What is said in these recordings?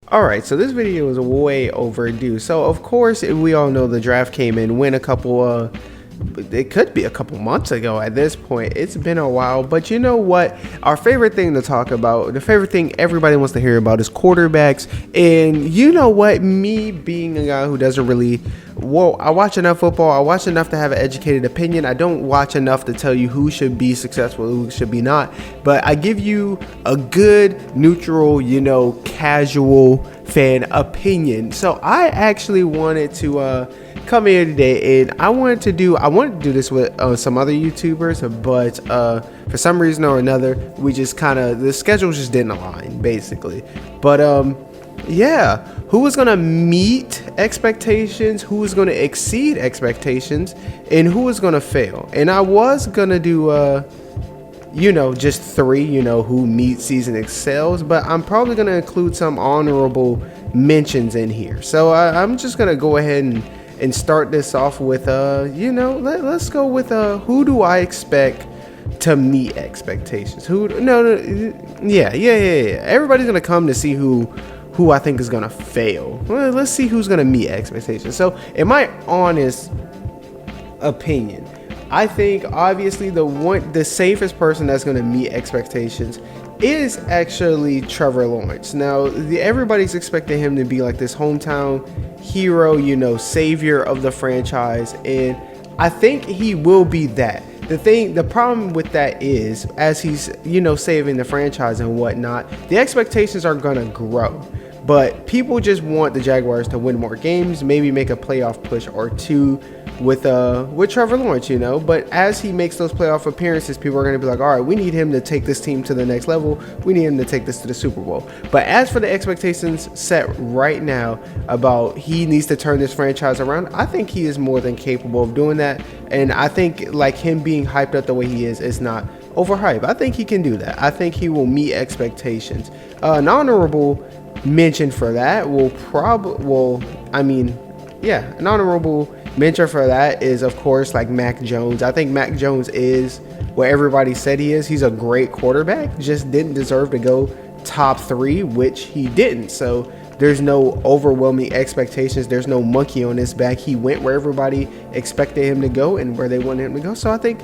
Alright, so this video is way overdue. So of course, we all know the draft came in when it could be a couple months ago at this point. It's been a while, but you know what? Our favorite thing to talk about, the favorite thing everybody wants to hear about is quarterbacks. And you know what? Me being a guy who doesn't really, I watch enough football. I watch enough to have an educated opinion. I don't watch enough to tell you who should be successful, who should be not. But I give you a good, neutral, casual fan opinion. So I actually wanted to come here today, and I wanted to do this with some other YouTubers, but for some reason or another, we just the schedules just didn't align, basically. But yeah, who was gonna meet expectations, who was gonna exceed expectations, and who was gonna fail? And I was gonna do just three, who meet season excels, but I'm probably gonna include some honorable mentions in here. So I'm just gonna go ahead and start this off with let's go with who do I expect to meet expectations? Yeah. Everybody's gonna come to see who I think is gonna fail. Well, let's see who's gonna meet expectations. So in my honest opinion, I think obviously the safest person that's going to meet expectations is actually Trevor Lawrence. Now, everybody's expecting him to be like this hometown hero, savior of the franchise, and I think he will be that. The problem with that is, as he's, saving the franchise and whatnot, the expectations are going to grow. But people just want the Jaguars to win more games, maybe make a playoff push or two with Trevor Lawrence, But as he makes those playoff appearances, people are going to be like, all right, we need him to take this team to the next level. We need him to take this to the Super Bowl. But as for the expectations set right now about he needs to turn this franchise around, I think he is more than capable of doing that. And I think like him being hyped up the way he is not overhyped. I think he can do that. I think he will meet expectations. An honorable mention for that an honorable mention for that is, of course, like Mac Jones. I think Mac Jones is what everybody said he is. He's a great quarterback, just didn't deserve to go top 3, which he didn't. So there's no overwhelming expectations. There's no monkey on his back. He went where everybody expected him to go and where they wanted him to go. So I think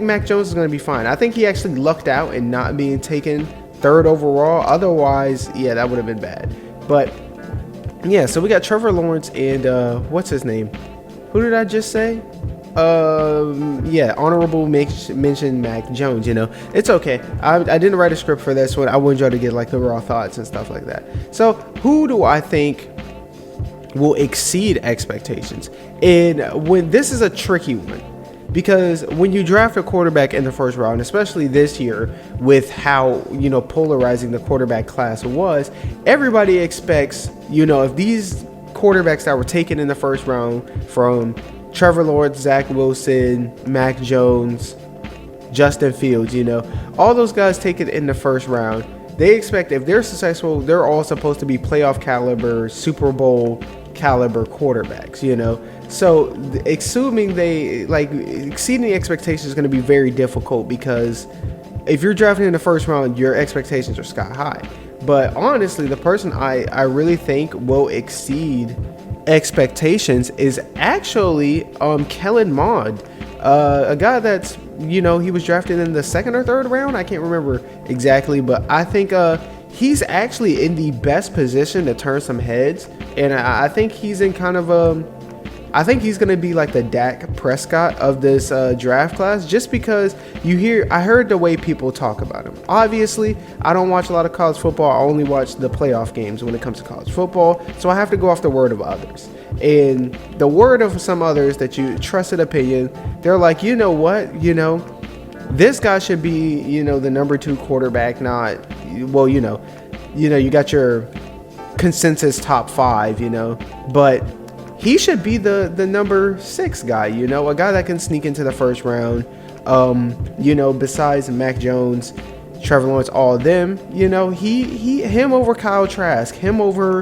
Mac Jones is going to be fine. I think he actually lucked out in not being taken 3rd overall. Otherwise, yeah, that would have been bad. But yeah, so we got Trevor Lawrence and what's his name? Who did I just say? Honorable mention Mac Jones. It's okay. I didn't write a script for this one. I wanted y'all to get like the raw thoughts and stuff like that. So who do I think will exceed expectations? And when this is a tricky one, because when you draft a quarterback in the first round, especially this year with how, polarizing the quarterback class was, everybody expects, if these quarterbacks that were taken in the first round from Trevor Lawrence, Zach Wilson, Mac Jones, Justin Fields, all those guys taken in the first round, they expect if they're successful, they're all supposed to be playoff caliber, Super Bowl caliber quarterbacks, So assuming exceeding the expectations is going to be very difficult, because if you're drafting in the first round, your expectations are sky high. But honestly, the person I really think will exceed expectations is actually Kellen Mond, a guy that's he was drafted in the 2nd or 3rd round. I can't remember exactly, but I think he's actually in the best position to turn some heads, and I think he's in I think he's going to be like the Dak Prescott of this draft class, just because I heard the way people talk about him. Obviously, I don't watch a lot of college football. I only watch the playoff games when it comes to college football. So I have to go off the word of others. And the word of some others that you trusted opinion, they're like, you know what, this guy should be, the number 2 quarterback, not, well, you got your consensus top 5, but he should be the number 6 guy, a guy that can sneak into the first round. Besides Mac Jones, Trevor Lawrence, all of them, him over Kyle Trask, him over,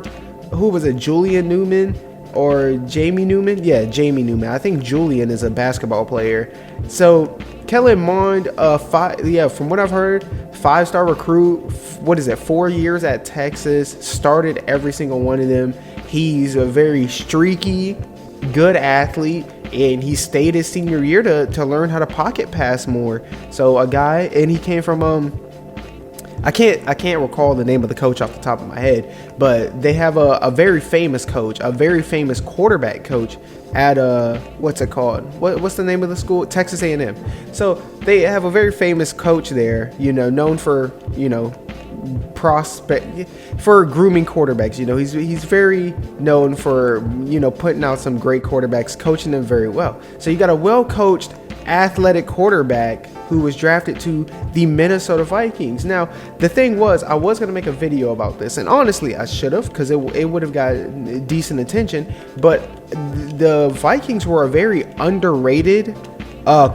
who was it, Julian Newman or Jamie Newman? Yeah, Jamie Newman. I think Julian is a basketball player. So Kellen Mond, from what I've heard, 5-star recruit. What is it? 4 years at Texas. Started every single one of them. He's a very streaky, good athlete, and he stayed his senior year to learn how to pocket pass more. So a guy, and he came from I can't recall the name of the coach off the top of my head, but they have a very famous coach, a very famous quarterback coach at what's it called? What's the name of the school? Texas A&M. So they have a very famous coach there, known for, prospect for grooming quarterbacks. He's very known for, putting out some great quarterbacks, coaching them very well. So you got a well-coached athletic quarterback who was drafted to the Minnesota Vikings. Now, the thing was, I was going to make a video about this, and honestly, I should have, because it would have got decent attention, but the Vikings were a very underrated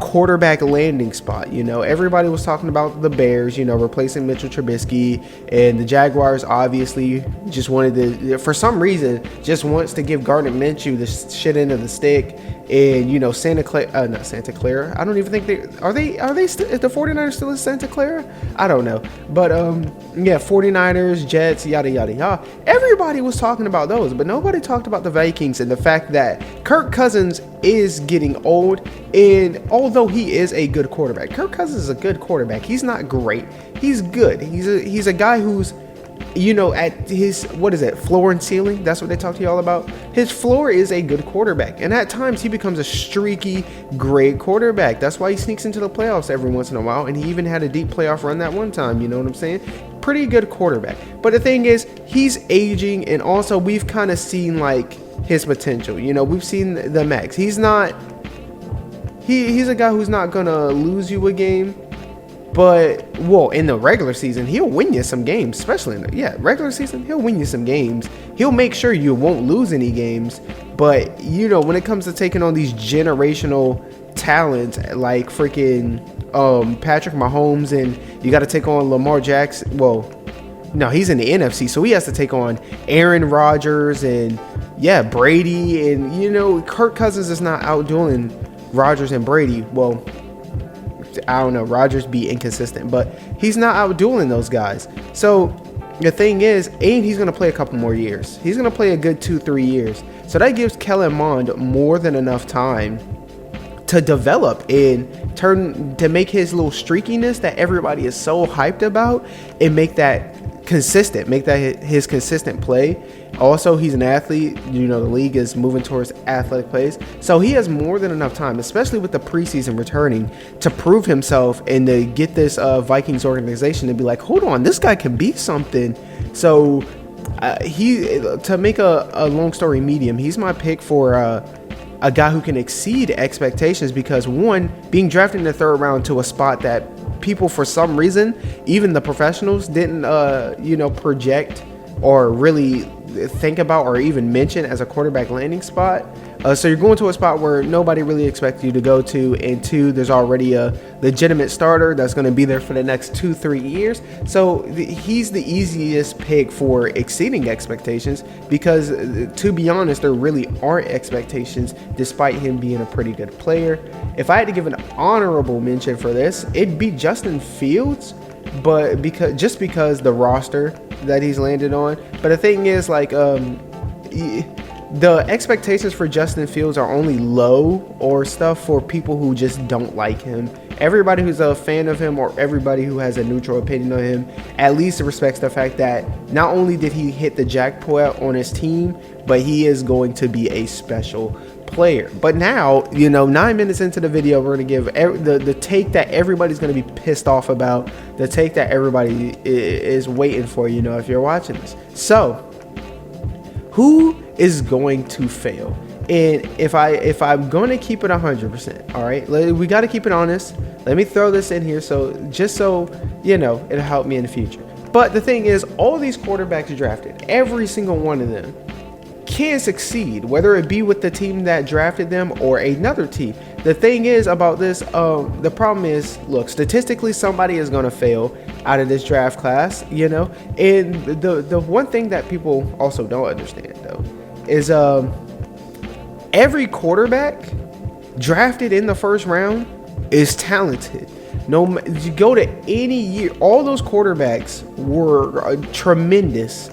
quarterback landing spot. Everybody was talking about the Bears, replacing Mitchell Trubisky, and the Jaguars obviously just wanted to, for some reason, just wants to give Gardner Minshew the shit end of the stick. And not Santa Clara. I don't even think are the 49ers still in Santa Clara? I don't know. But 49ers, Jets, yada yada yada. Everybody was talking about those, but nobody talked about the Vikings and the fact that Kirk Cousins is getting old. And although he is a good quarterback, Kirk Cousins is a good quarterback. He's not great. He's good. He's a guy who's at his, floor and ceiling, that's what they talk to y'all about. His floor is a good quarterback, and at times he becomes a streaky, great quarterback. That's why he sneaks into the playoffs every once in a while, and he even had a deep playoff run that one time, you know what I'm saying? Pretty good quarterback. But the thing is, he's aging, and also we've kind of seen like his potential. We've seen the max. He's a guy who's not gonna lose you a game. But, in the regular season, he'll win you some games, especially in the regular season, he'll win you some games. He'll make sure you won't lose any games. But, when it comes to taking on these generational talents like freaking Patrick Mahomes, and you got to take on Lamar Jackson. Well, no, he's in the NFC, so he has to take on Aaron Rodgers and, Brady. And, Kirk Cousins is not outdoing Rodgers and Brady. Well, I don't know, Rodgers be inconsistent, but he's not outdueling those guys. So the thing is, and he's going to play a couple more years. He's going to play a good 2-3 years. So that gives Kellen Mond more than enough time to develop and to make his little streakiness that everybody is so hyped about and make that consistent, make that his consistent play. Also, he's an athlete. The league is moving towards athletic plays. So he has more than enough time, especially with the preseason returning, to prove himself and to get this Vikings organization to be like, hold on, this guy can be something. So to make a long story medium, he's my pick for a guy who can exceed expectations because, one, being drafted in the third round to a spot that people, for some reason, even the professionals didn't, project or really think about or even mention as a quarterback landing spot. So you're going to a spot where nobody really expects you to go to, and two, there's already a legitimate starter that's going to be there for the next 2-3 years. So he's the easiest pick for exceeding expectations because, to be honest, there really aren't expectations despite him being a pretty good player. If I had to give an honorable mention for this, it'd be Justin Fields, but because the roster that he's landed on. But the thing is, like, the expectations for Justin Fields are only low or stuff for people who just don't like him. Everybody who's a fan of him or everybody who has a neutral opinion on him at least respects the fact that not only did he hit the jackpot on his team, but he is going to be a special player. But now, 9 minutes into the video, we're going to give the take that everybody's going to be pissed off about, the take that everybody is waiting for, if you're watching this. So, who is going to fail? And if I'm going to keep it 100%, all right, we got to keep it honest. Let me throw this in here so it'll help me in the future. But the thing is, all these quarterbacks drafted, every single one of them can succeed, whether it be with the team that drafted them or another team. The thing is about this, the problem is, look, statistically, somebody is going to fail out of this draft class, and the one thing that people also don't understand, though, is every quarterback drafted in the first round is talented. No, you go to any year, all those quarterbacks were tremendous,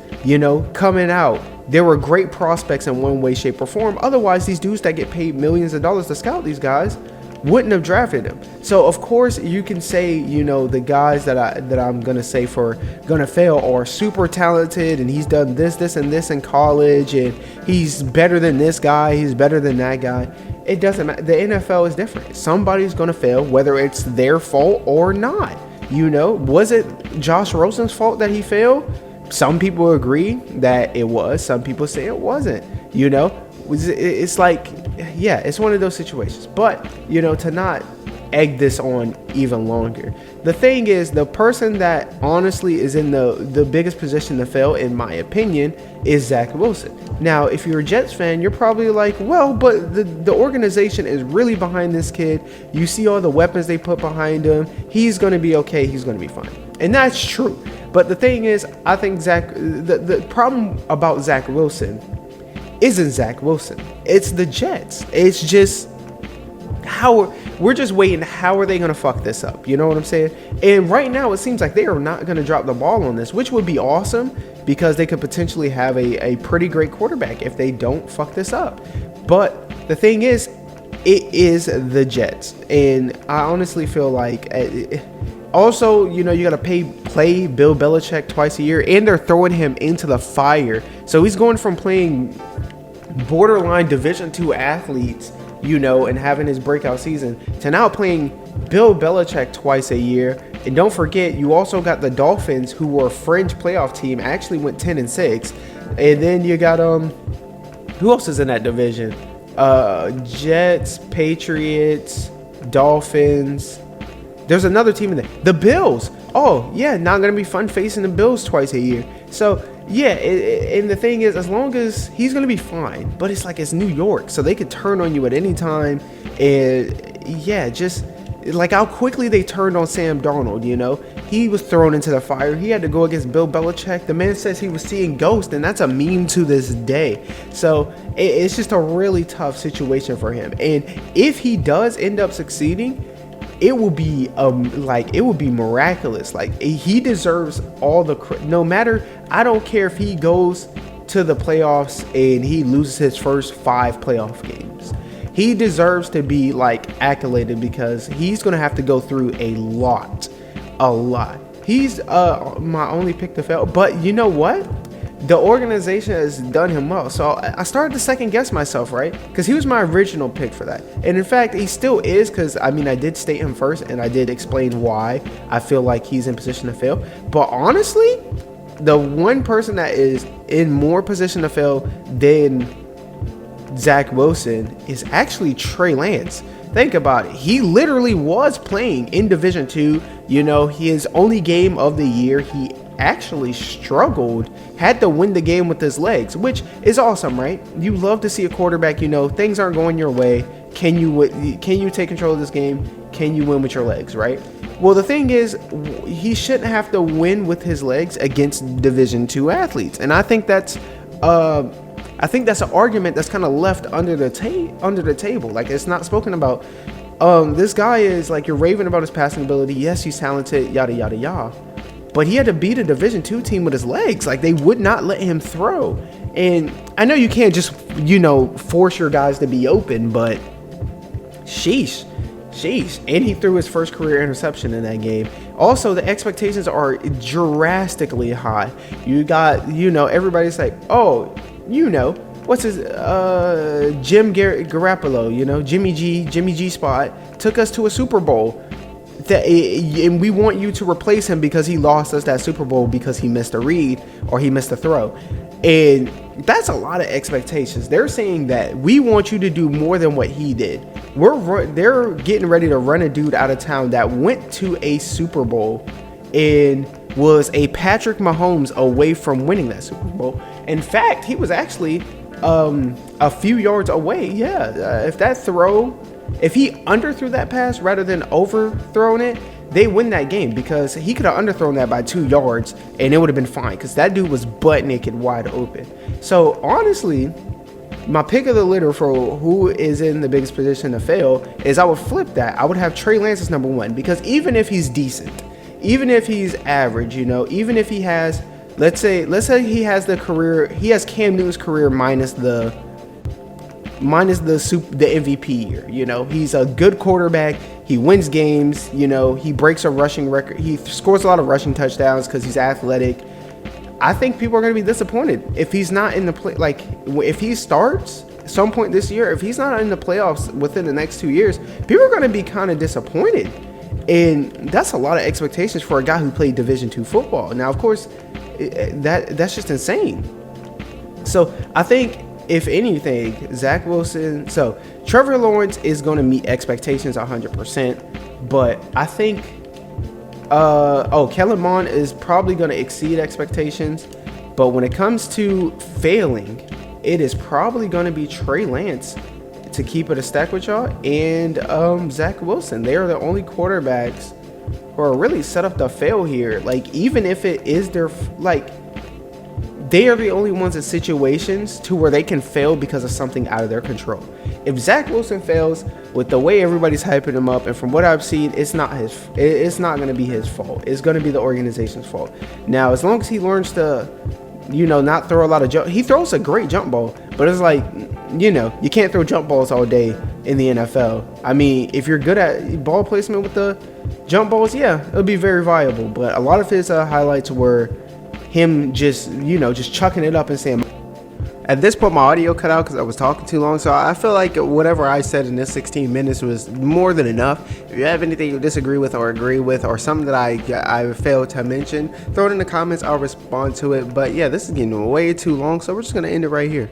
coming out. There were great prospects in one way, shape, or form. Otherwise, these dudes that get paid millions of dollars to scout these guys wouldn't have drafted him. So of course you can say, the guys that I'm gonna say for gonna fail are super talented, and he's done this and this in college, and he's better than this guy, he's better than that guy. It doesn't matter. The NFL is different. Somebody's gonna fail, whether it's their fault or not. Was it Josh Rosen's fault that he failed? Some people agree that it was. Some people say it wasn't. It's like, yeah, it's one of those situations. But, to not egg this on even longer. The thing is, the person that honestly is in the biggest position to fail, in my opinion, is Zach Wilson. Now, if you're a Jets fan, you're probably like, well, but the organization is really behind this kid. You see all the weapons they put behind him. He's going to be okay. He's going to be fine. And that's true. But the thing is, I think the problem about Zach Wilson isn't Zach Wilson. It's the Jets. It's just we're just waiting. How are they going to fuck this up? You know what I'm saying? And right now it seems like they are not going to drop the ball on this, which would be awesome because they could potentially have a pretty great quarterback if they don't fuck this up. But the thing is, it is the Jets. And I honestly feel like also, you got to play Bill Belichick twice a year, and they're throwing him into the fire. So he's going from playing borderline Division II athletes, and having his breakout season, to now playing Bill Belichick twice a year. And don't forget, you also got the Dolphins, who were a fringe playoff team, actually went 10-6. And then you got who else is in that division? Jets, Patriots, Dolphins. There's another team in there. The Bills. Oh, yeah, not going to be fun facing the Bills twice a year. So, yeah, and the thing is, as long as he's going to be fine, but it's like it's New York, so they could turn on you at any time. And, yeah, just like how quickly they turned on Sam Darnold, He was thrown into the fire. He had to go against Bill Belichick. The man says he was seeing ghosts, and that's a meme to this day. So, it's just a really tough situation for him. And if he does end up succeeding, it will be miraculous. Like, he deserves all the no matter. I don't care if he goes to the playoffs and he loses his first 5 playoff games. He deserves to be accoladed because he's gonna have to go through a lot. He's my only pick to fail. But you know what? The organization has done him well. So I started to second guess myself, right? Because he was my original pick for that. And in fact, he still is, because I did state him first and I did explain why I feel like he's in position to fail. But honestly, the one person that is in more position to fail than Zach Wilson is actually Trey Lance. Think about it. He literally was playing in Division II. His only game of the year, he actually struggled, had to win the game with his legs, which is awesome, right? You love to see a quarterback, things aren't going your way. Can you take control of this game? Can you win with your legs, right? Well, the thing is, he shouldn't have to win with his legs against Division II athletes. And I think that's an argument that's kind of left under the table. Like, it's not spoken about. This guy is you're raving about his passing ability. Yes, he's talented, yada, yada, yada. But he had to beat a Division II team with his legs. They would not let him throw. And I know you can't just, force your guys to be open, but sheesh. And he threw his first career interception in that game. Also, the expectations are drastically high. You got, everybody's like, oh, what's his, Jim Garoppolo, Jimmy G spot, took us to a Super Bowl. And we want you to replace him because he lost us that Super Bowl because he missed a read or he missed a throw. And that's a lot of expectations. They're saying that we want you to do more than what he did. They're getting ready to run a dude out of town that went to a Super Bowl and was a Patrick Mahomes away from winning that Super Bowl. In fact, he was actually a few yards away. Yeah, if he underthrew that pass rather than overthrown it, they win that game, because he could have underthrown that by 2 yards and it would have been fine, because that dude was butt naked wide open. So honestly, my pick of the litter for who is in the biggest position to fail is I would flip that. I would have Trey Lance as number one, because even if he's decent, even if he's average, even if he has, let's say he has Cam Newton's career minus the MVP year. He's a good quarterback. He wins games. He breaks a rushing record. He scores a lot of rushing touchdowns because he's athletic. I think people are going to be disappointed if he's not in the play. Like, if he starts at some point this year, if he's not in the playoffs within the next 2 years, people are going to be kind of disappointed. And that's a lot of expectations for a guy who played Division II football. Now, of course, that's just insane. So I think, if anything, Zach Wilson. So Trevor Lawrence is going to meet expectations 100%, but I think Kellen Mond is probably going to exceed expectations. But when it comes to failing, it is probably going to be Trey Lance, to keep it a stack with y'all, and Zach Wilson. They are the only quarterbacks who are really set up to fail here. Like, even if it is their they are the only ones in situations to where they can fail because of something out of their control. If Zach Wilson fails, with the way everybody's hyping him up, and from what I've seen, it's not going to be his fault. It's going to be the organization's fault. Now, as long as he learns to, not throw a lot of jump. He throws a great jump ball, but it's like, you can't throw jump balls all day in the NFL. I mean, if you're good at ball placement with the jump balls, yeah, it'll be very viable. But a lot of his highlights were him just chucking it up and saying. At this point, my audio cut out because I was talking too long, so I feel like whatever I said in this 16 minutes was more than enough. If you have anything you disagree with or agree with, or something that I failed to mention, throw it in the comments. I'll respond to it. But yeah, this is getting way too long, so we're just going to end it right here.